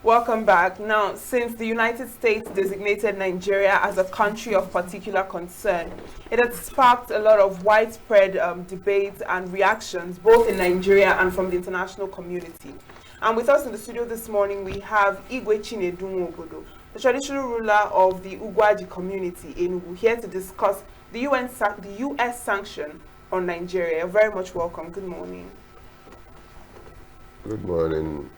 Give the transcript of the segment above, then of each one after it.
Welcome back. Now, since the United States designated Nigeria as a country of particular concern, it has sparked a lot of widespread debates and reactions, both in Nigeria and from the international community. And with us in the studio this morning, we have Igwe Chinedu Nwobodo, the traditional ruler of the Ugwaji community in Ugu, here to discuss the U.S. sanction on Nigeria. You're very much welcome. Good morning. Good morning,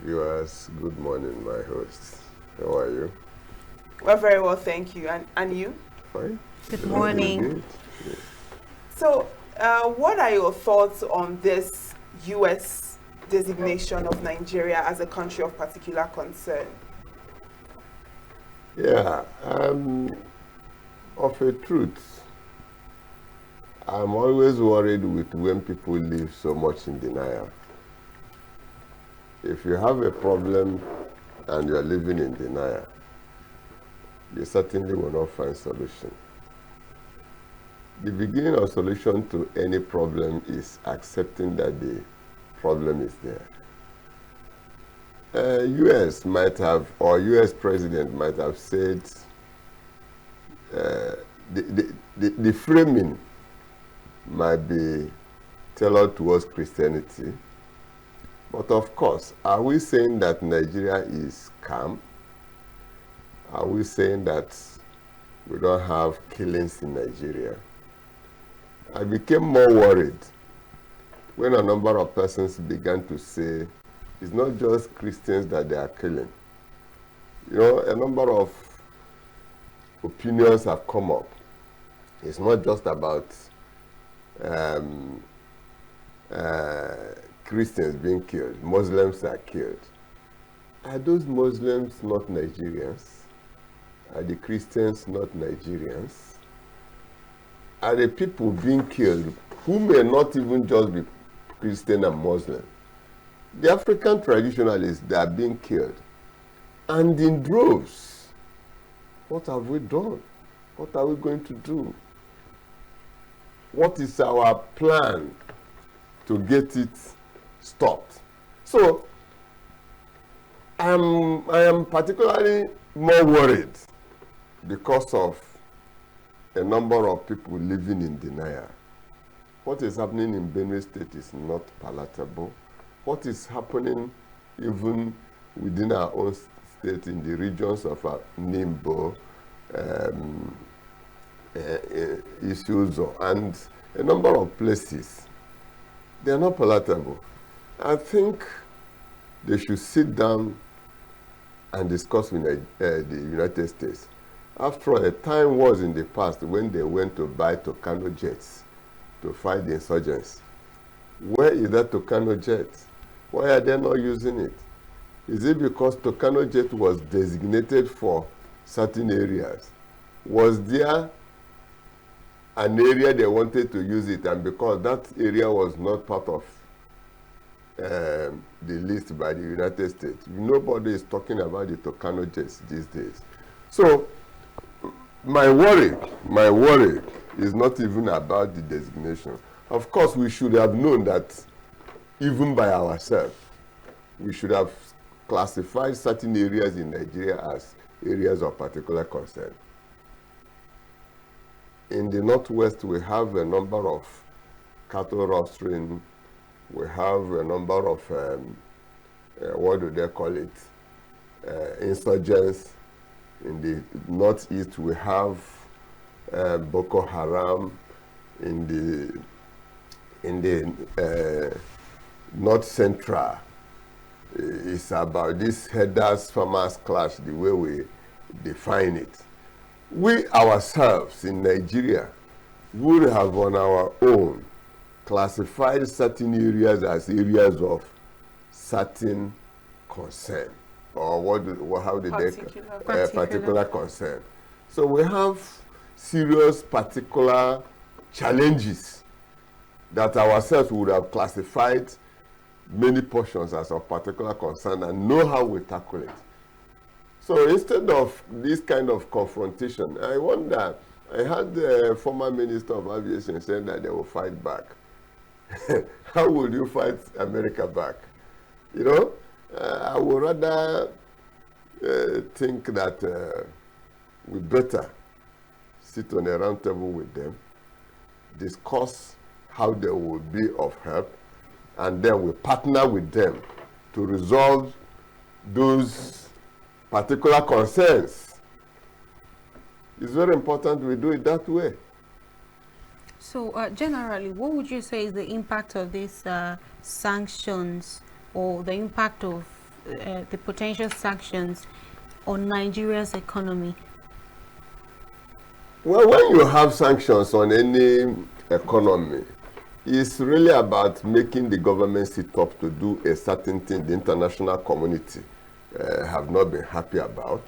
viewers. Good morning, my hosts. How are you? We're very well, thank you. And you? Fine. Good morning. Yeah. So, what are your thoughts on this U.S. designation of Nigeria as a country of particular concern? Yeah, of a truth, I'm always worried with when people live so much in denial. If you have a problem and you're living in denial, you certainly will not find solution. The beginning of solution to any problem is accepting that the problem is there. U.S. might have, or U.S. president might have said, the framing might be tailored towards Christianity. But of course, are we saying that Nigeria is calm? Are we saying that we don't have killings in Nigeria? I became more worried when a number of persons began to say it's not just Christians that they are killing. You know, a number of opinions have come up. It's not just about Christians being killed. Muslims are killed. Are those Muslims not Nigerians? Are the Christians not Nigerians? Are the people being killed who may not even just be Christian and Muslim? The African traditionalists, they are being killed. And in droves. What have we done? What are we going to do? What is our plan to get it stopped? So, I am particularly more worried because of a number of people living in denial. What is happening in Benue State is not palatable. What is happening even within our own state in the regions of Nimbo, Isuzo, and a number of places, they are not palatable. I think they should sit down and discuss with the United States. After all, a time was in the past when they went to buy Tucano jets to fight the insurgents. Where is that Tucano jet? Why are they not using it? Is it because Tucano jet was designated for certain areas? Was there an area they wanted to use it, and because that area was not part of the list by the United States, nobody is talking about the Tucano jets these days. So my worry is not even about the designation. Of course, we should have known that even by ourselves, we should have classified certain areas in Nigeria as areas of particular concern. In the Northwest, we have a number of cattle rustling. We have a number of, what do they call it, insurgents. In the Northeast, we have Boko Haram. In the North Central, it's about this herders-farmers clash, the way we define it. We ourselves in Nigeria would have on our own classified certain areas as areas of certain concern, or how did particular concern. So we have serious particular challenges that ourselves would have classified many portions as of particular concern and know how we tackle it. So instead of this kind of confrontation, I wonder, I had the former Minister of Aviation saying that they will fight back. How will you fight America back? You know, I would rather think that we better sit on a round table with them, discuss how they will be of help, and then we partner with them to resolve those particular concerns. It's very important we do it that way. So generally, what would you say is the impact of these sanctions, or the impact of the potential sanctions on Nigeria's economy? Well, when you have sanctions on any economy, it's really about making the government sit up to do a certain thing the international community have not been happy about.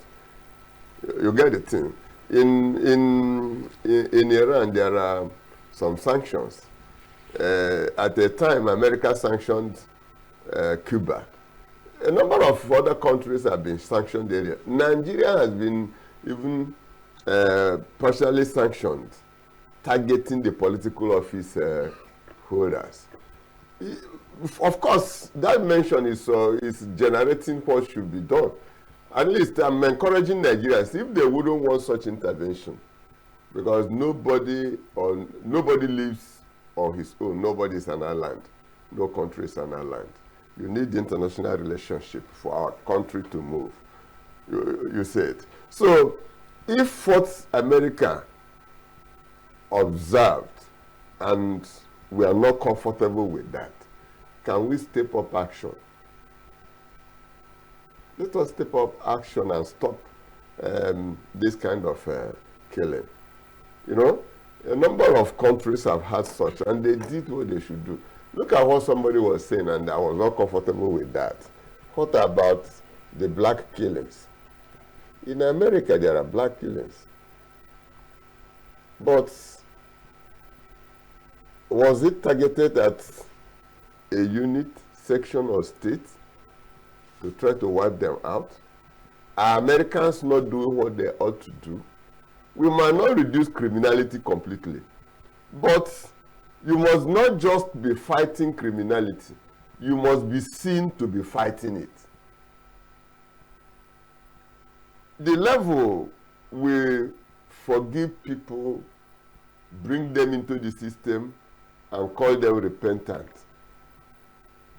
You get the thing. In Iran, there are some sanctions. At the time, America sanctioned Cuba. A number of other countries have been sanctioned area. Nigeria has been even partially sanctioned, targeting the political office holders. Of course, that mention is generating what should be done. At least I'm encouraging Nigerians, if they wouldn't want such intervention, because nobody lives on his own. Nobody is an island. No country is an island. You need the international relationship for our country to move. You say it. So, if what America observed and we are not comfortable with that, can we step up action? Let us step up action and stop this kind of killing. You know, a number of countries have had such, and they did what they should do. Look at what somebody was saying, and I was not comfortable with that. What about the black killings? In America, there are black killings. But was it targeted at a unit, section, or state to try to wipe them out? Are Americans not doing what they ought to do? We might not reduce criminality completely, but you must not just be fighting criminality. You must be seen to be fighting it. The level we forgive people, bring them into the system, and call them repentant,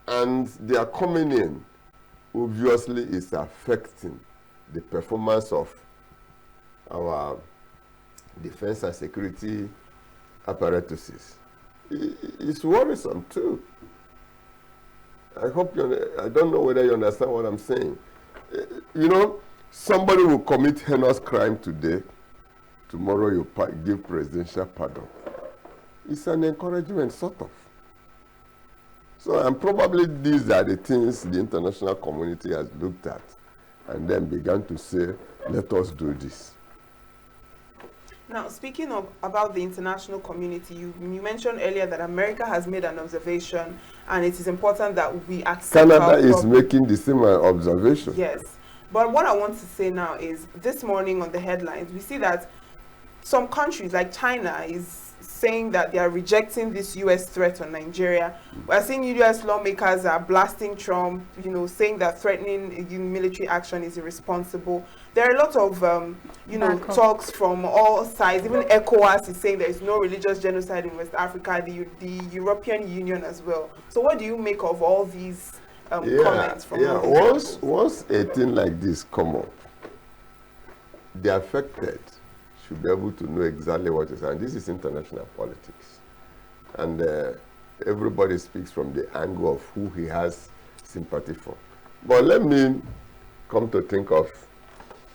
and they are coming in, obviously is affecting the performance of our defense and security apparatuses. It's worrisome too. I hope I don't know whether you understand what I'm saying. You know, somebody will commit heinous crime today, tomorrow you give presidential pardon. It's an encouragement, sort of. So, and probably these are the things the international community has looked at and then began to say, let us do this. Now, speaking about the international community, you mentioned earlier that America has made an observation, and it is important that we accept. Canada is making the same observation. Yes. But what I want to say now is, this morning on the headlines, we see that some countries like China is saying that they are rejecting this U.S. threat on Nigeria. We're seeing U.S. lawmakers are blasting Trump, you know, saying that threatening military action is irresponsible. There are a lot of, talks from all sides. Even ECOWAS is saying there is no religious genocide in West Africa, the European Union as well. So what do you make of all these comments from once a thing like this come up, the affected should be able to know exactly what is, and this is international politics. And everybody speaks from the angle of who he has sympathy for. But let me come to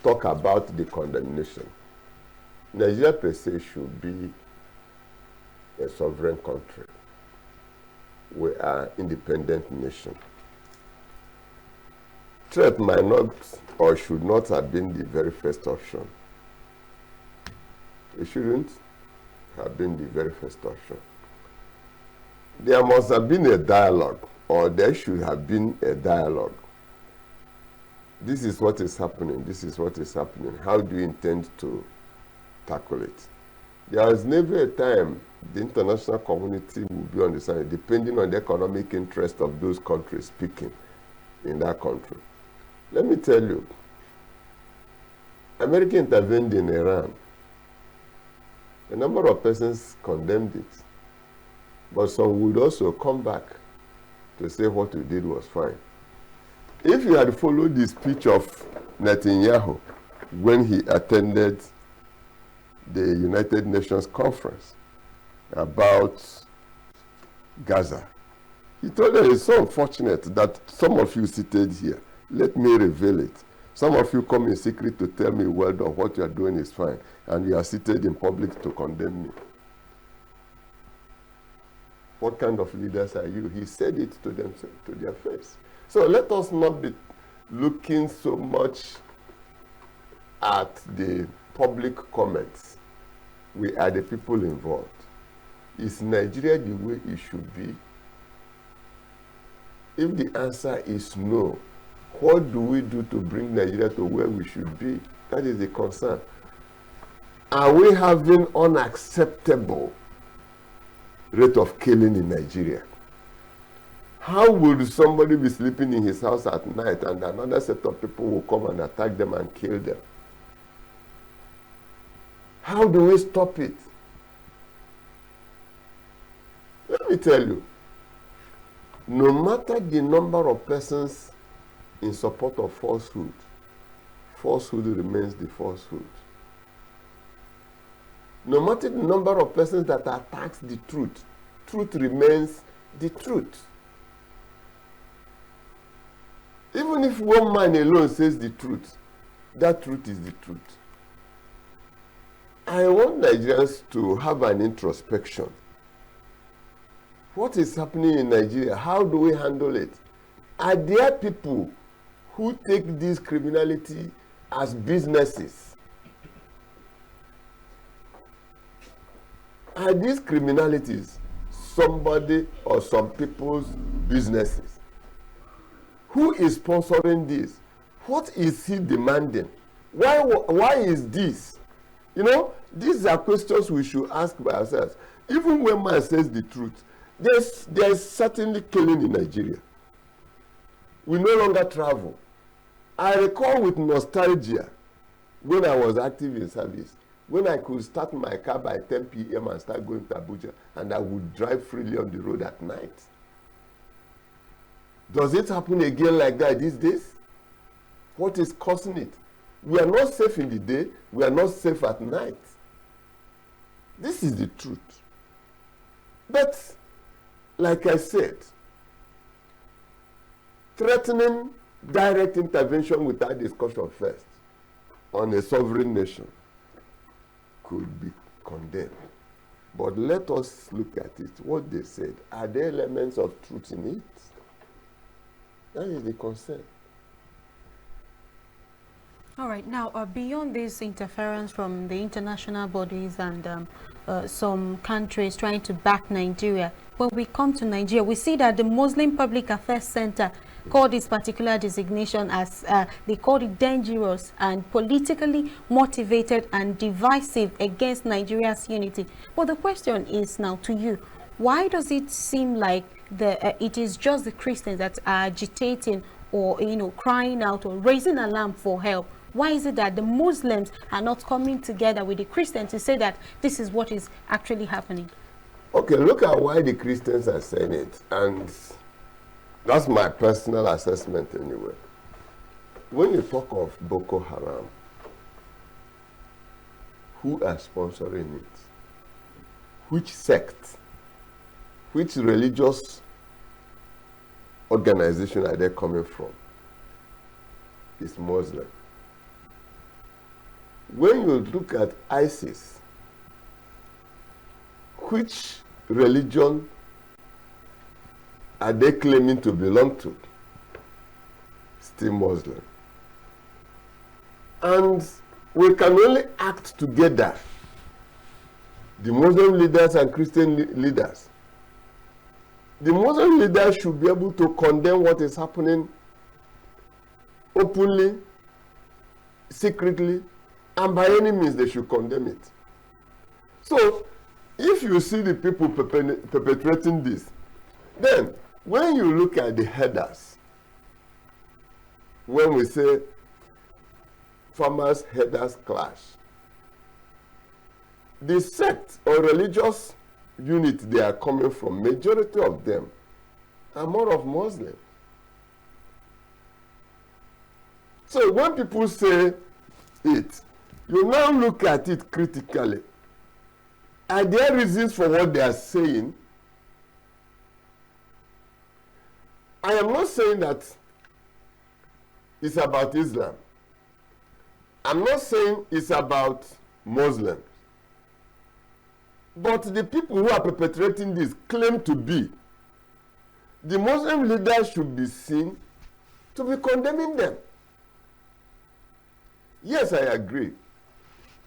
talk about the condemnation. Nigeria per se should be a sovereign country. We are an independent nation. Threat might not or should not have been the very first option. It shouldn't have been the very first option. There must have been a dialogue, or there should have been a dialogue. This is what is happening. This is what is happening. How do you intend to tackle it? There is never a time the international community will be on the side, depending on the economic interest of those countries speaking in that country. Let me tell you, America intervened in Iran. A number of persons condemned it. But some would also come back to say what we did was fine. If you had followed the speech of Netanyahu when he attended the United Nations conference about Gaza, he told them it's so unfortunate that some of you seated here. Let me reveal it. Some of you come in secret to tell me, well done, what you are doing is fine, and you are seated in public to condemn me. What kind of leaders are you? He said it to them, to their face. So let us not be looking so much at the public comments. We are the people involved. Is Nigeria the way it should be? If the answer is no, what do we do to bring Nigeria to where we should be? That is the concern. Are we having unacceptable rate of killing in Nigeria? How would somebody be sleeping in his house at night and another set of people will come and attack them and kill them? How do we stop it? Let me tell you, no matter the number of persons in support of falsehood, falsehood remains the falsehood. No matter the number of persons that attacks the truth, truth remains the truth. Even if one man alone says the truth, that truth is the truth. I want Nigerians to have an introspection. What is happening in Nigeria? How do we handle it? Are there people who take this criminality as businesses? Are these criminalities somebody or some people's businesses? Who is sponsoring this? What is he demanding? Why is this? You know, these are questions we should ask by ourselves. Even when man says the truth, there's certainly killing in Nigeria. We no longer travel. I recall with nostalgia when I was active in service, when I could start my car by 10 p.m. and start going to Abuja, and I would drive freely on the road at night. Does it happen again like that these days? What is causing it? We are not safe in the day. We are not safe at night. This is the truth. But, like I said, threatening direct intervention without discussion first on a sovereign nation could be condemned. But let us look at it. What they said, are there elements of truth in it? That is the concern. All right. Now, beyond this interference from the international bodies and some countries trying to back Nigeria, when we come to Nigeria, we see that the Muslim Public Affairs Center called this particular designation as, they called it dangerous and politically motivated and divisive against Nigeria's unity. But the question is now to you, why does it seem like it is just the Christians that are agitating or, you know, crying out or raising alarm for help? Why is it that the Muslims are not coming together with the Christians to say that this is what is actually happening? Okay, look at why the Christians are saying it. And that's my personal assessment anyway. When you talk of Boko Haram, who are sponsoring it? Which sect? Which religious organization are they coming from? It's Muslim. When you look at ISIS, which religion are they claiming to belong to? Still Muslim. And we can only act together, the Muslim leaders and Christian leaders. The Muslim leaders should be able to condemn what is happening openly, secretly, and by any means they should condemn it. So, if you see the people perpetrating this, then when you look at the headers, when we say farmers herders clash. The sect or religious unit they are coming from, majority of them are more of Muslim. So when people say it, you now look at it critically. Are there reasons for what they are saying? I am not saying that it's about Islam. I'm not saying it's about Muslims. But the people who are perpetrating this claim to be. The Muslim leaders should be seen to be condemning them. Yes, I agree.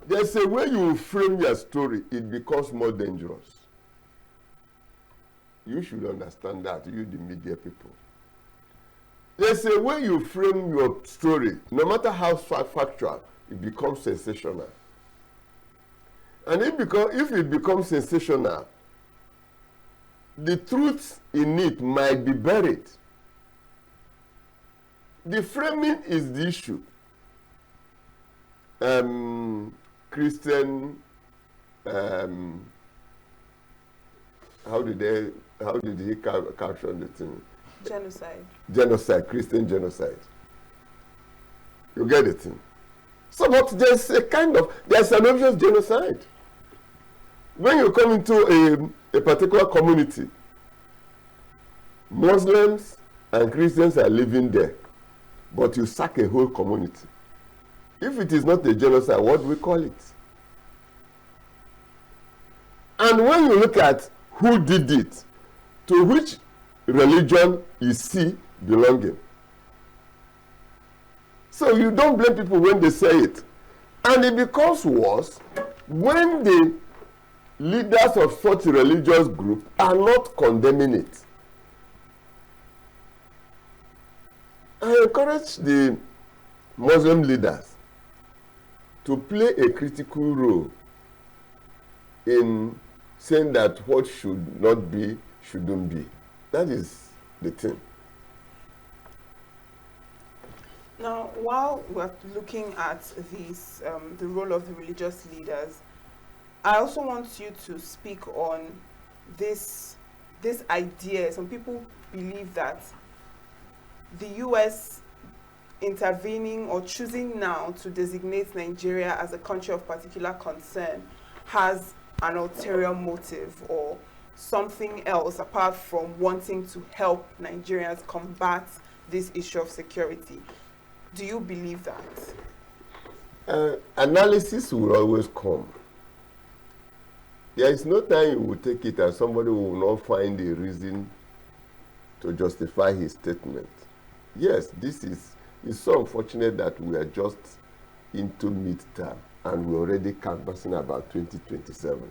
There's a way you frame your story, it becomes more dangerous. You should understand that, you the media people. There's a way you frame your story, no matter how factual, it becomes sensational. And if it becomes sensational, the truth in it might be buried. The framing is the issue. Christian, how did he caption the thing? Genocide. Genocide, Christian genocide. You get it? So, but there's an obvious genocide. When you come into a particular community, Muslims and Christians are living there, but you sack a whole community. If it is not a genocide, what do we call it? And when you look at who did it, to which religion is he belonging? So you don't blame people when they say it. And it becomes worse when the leaders of such religious group are not condemning it. I encourage the Muslim leaders to play a critical role in saying that what should not be, shouldn't be. That is the thing. Now, while we're looking at this, the role of the religious leaders, I also want you to speak on this idea. Some people believe that the U.S. intervening or choosing now to designate Nigeria as a country of particular concern has an ulterior motive or something else apart from wanting to help Nigerians combat this issue of security. Do you believe that? Analysis will always come. There is no time you will take it and somebody will not find a reason to justify his statement. Yes, it's so unfortunate that we are just into mid-term and we're already canvassing about 2027.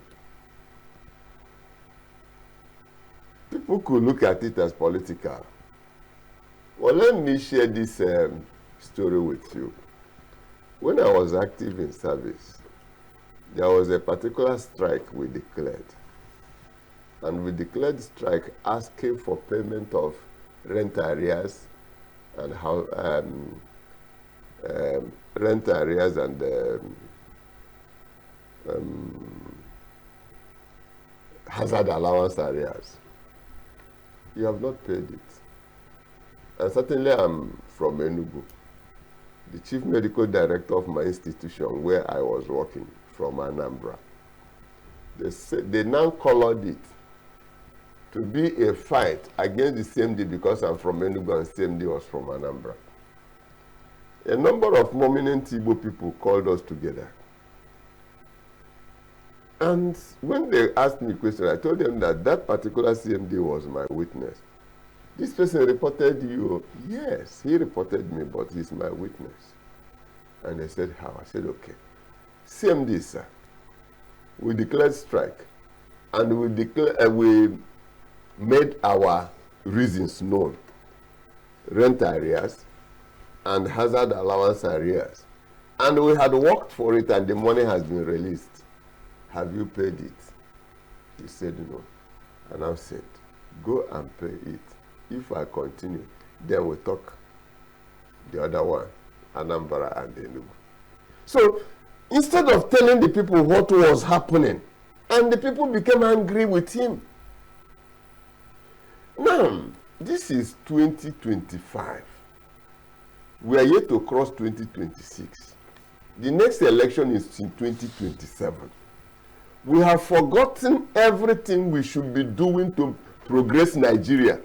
People could look at it as political. Well, let me share this story with you. When I was active in service, there was a particular strike we declared. And we declared strike asking for payment of rent arrears and how rent arrears and hazard allowance arrears. You have not paid it. And certainly I'm from Enugu. The chief medical director of my institution where I was working from Anambra. They now colored it to be a fight against the CMD because I'm from Enugu and CMD was from Anambra. A number of prominent Igbo people called us together. And when they asked me a question, I told them that that particular CMD was my witness. This person reported you. Yes, he reported me, but he's my witness. And they said, how? I said, okay. CMD, sir, we declared strike. And we made our reasons known. Rent arrears and hazard allowance arrears. And we had worked for it and the money has been released. Have you paid it? He said no. And I said, go and pay it. If I continue, then we'll talk the other one, Anambra and Enugu. So instead of telling the people what was happening, and the people became angry with him. Now, this is 2025. We are yet to cross 2026. The next election is in 2027. We have forgotten everything we should be doing to progress Nigeria.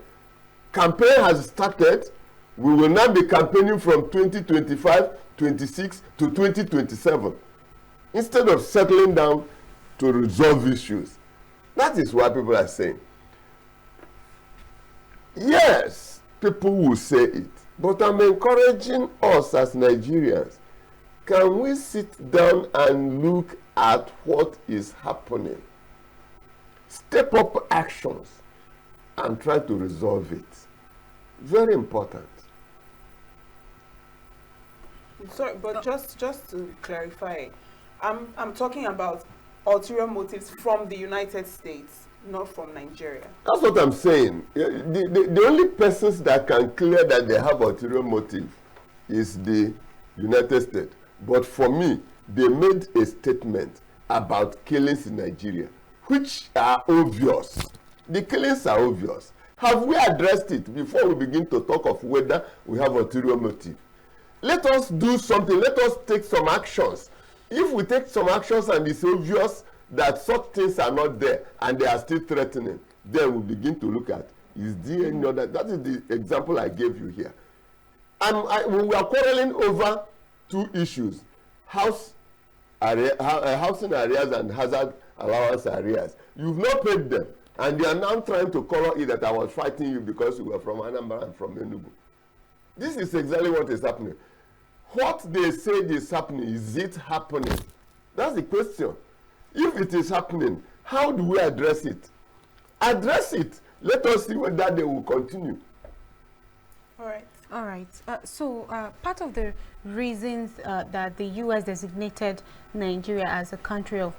Campaign has started. We will now be campaigning from 2025, 26 to 2027 instead of settling down to resolve issues. That is why people are saying, yes, people will say it, but I'm encouraging us as Nigerians. Can we sit down and look at what is happening? Step up actions and try to resolve it. Very important. Sorry, but just to clarify, I'm talking about ulterior motives from the United States, not from Nigeria. That's what I'm saying. The only persons that can clear that they have ulterior motive is the United States. But for me, they made a statement about killings in Nigeria, which are obvious. The killings are obvious. Have we addressed it before we begin to talk of whether we have ulterior motive? Let us do something. Let us take some actions. If we take some actions and it's obvious that such things are not there and they are still threatening, then we begin to look at, is there any other? That is the example I gave you here. And we are quarreling over two issues: housing areas and hazard allowance areas. You've not paid them, and they are now trying to color it that I was fighting you because you were from Anambra and from Enugu. This is exactly what is happening. What they say is happening, is it happening? That's the question. If it is happening, how do we address it? Address it. Let us see whether they will continue. All right. All right. So part of the reasons that the U.S. designated Nigeria as a country of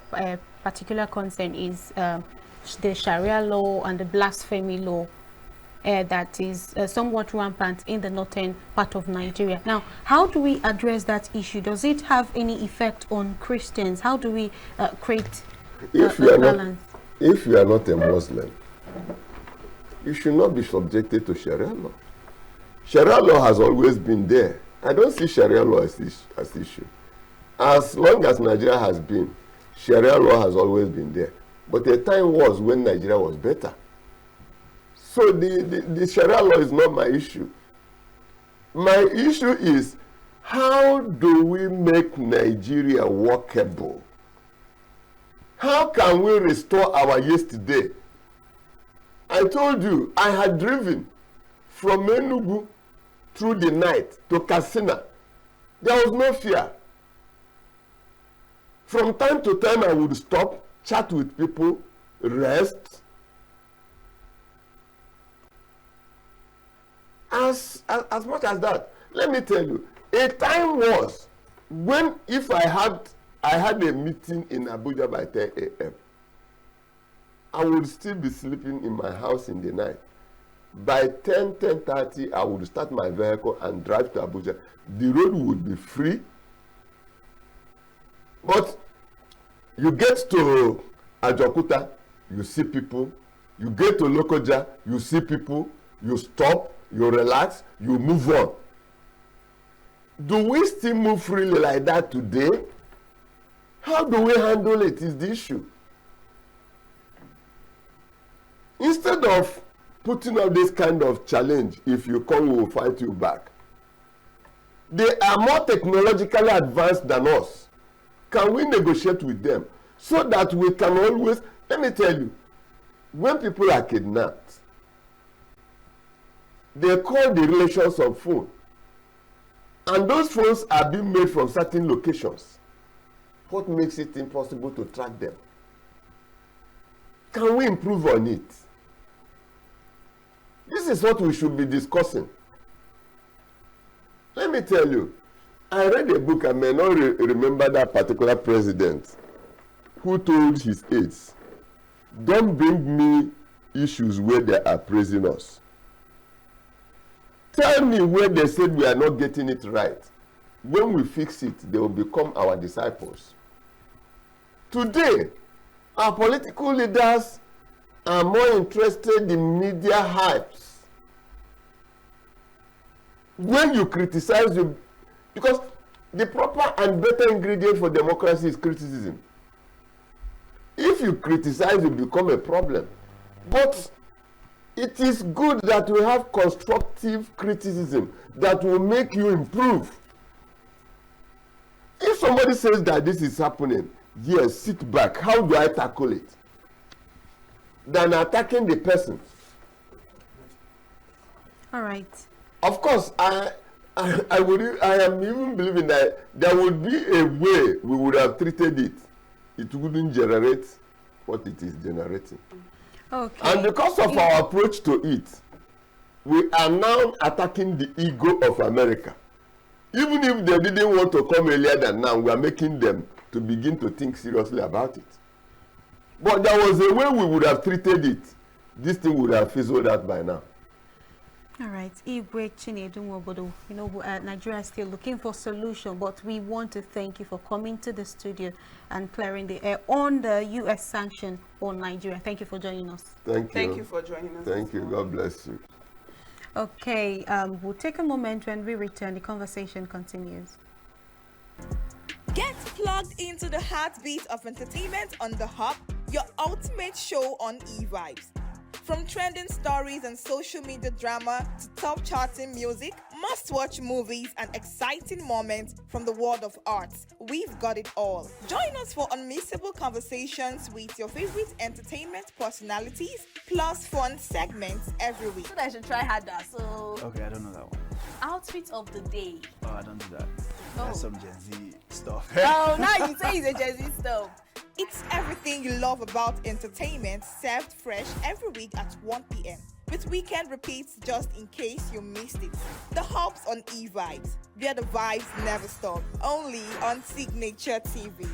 particular concern is the Sharia law and the blasphemy law that is somewhat rampant in the northern part of Nigeria. Now, how do we address that issue? Does it have any effect on Christians? How do we create a balance? If you are not a Muslim, you should not be subjected to Sharia law. Sharia law has always been there. I don't see Sharia law as issue. As long as Nigeria has been, Sharia law has always been there. But the time was when Nigeria was better. So the Sharia law is not my issue. My issue is, how do we make Nigeria workable? How can we restore our yesterday? I told you, I had driven from Enugu through the night to Katsina. There was no fear. From time to time, I would stop, chat with people, rest. As much as that, let me tell you, a time was when if I had a meeting in Abuja by 10 a.m., I would still be sleeping in my house in the night. By 10:30, I would start my vehicle and drive to Abuja. The road would be free. But you get to Ajokuta, you see people. You get to Lokoja, you see people. You stop, you relax, you move on. Do we still move freely like that today? How do we handle it is the issue. Instead of putting up this kind of challenge, if you come, we will fight you back. They are more technologically advanced than us. Can we negotiate with them so that we can always, let me tell you, when people are kidnapped, they call the relations on phone. And those phones are being made from certain locations. What makes it impossible to track them? Can we improve on it? This is what we should be discussing. Let me tell you, I read a book, I may not remember that particular president, who told his aides, don't bring me issues where they are praising us. Tell me where they said we are not getting it right. When we fix it, they will become our disciples. Today, our political leaders are more interested in media hypes. When you criticize, because the proper and better ingredient for democracy is criticism. If you criticize, you become a problem. But it is good that we have constructive criticism that will make you improve. If somebody says that this is happening, yes, sit back. How do I tackle it? Than attacking the person. All right. Of course, I am even believing that there would be a way we would have treated it. It wouldn't generate what it is generating. Okay. And because of our approach to it, we are now attacking the ego of America. Even if they didn't want to come earlier than now, we are making them to begin to think seriously about it. But there was a way we would have treated it. This thing would have fizzled out by now. All right, Igwe Chinedu Nwobodo, you know, Nigeria is still looking for solution, but we want to thank you for coming to the studio and clearing the air on the U.S. sanction on Nigeria. Thank you for joining us. Thank you. Thank you for joining us. Thank you. God bless you. Okay, we'll take a moment. When we return, the conversation continues. Get plugged into the heartbeat of entertainment on The Hub, your ultimate show on e-vibes. From trending stories and social media drama to top charting music, must-watch movies and exciting moments from the world of arts, we've got it all. Join us for unmissable conversations with your favorite entertainment personalities, plus fun segments every week. So I should try harder. So Okay, I don't know that one. outfit of the day. Oh, I don't do that. Oh. That's some Gen Z stuff. Oh, now you say it's a Gen Z stuff. It's everything you love about entertainment, served fresh every week at 1 p.m. with weekend repeats just in case you missed it. The Hub's on e-vibes, where the vibes never stop. Only on Signature TV.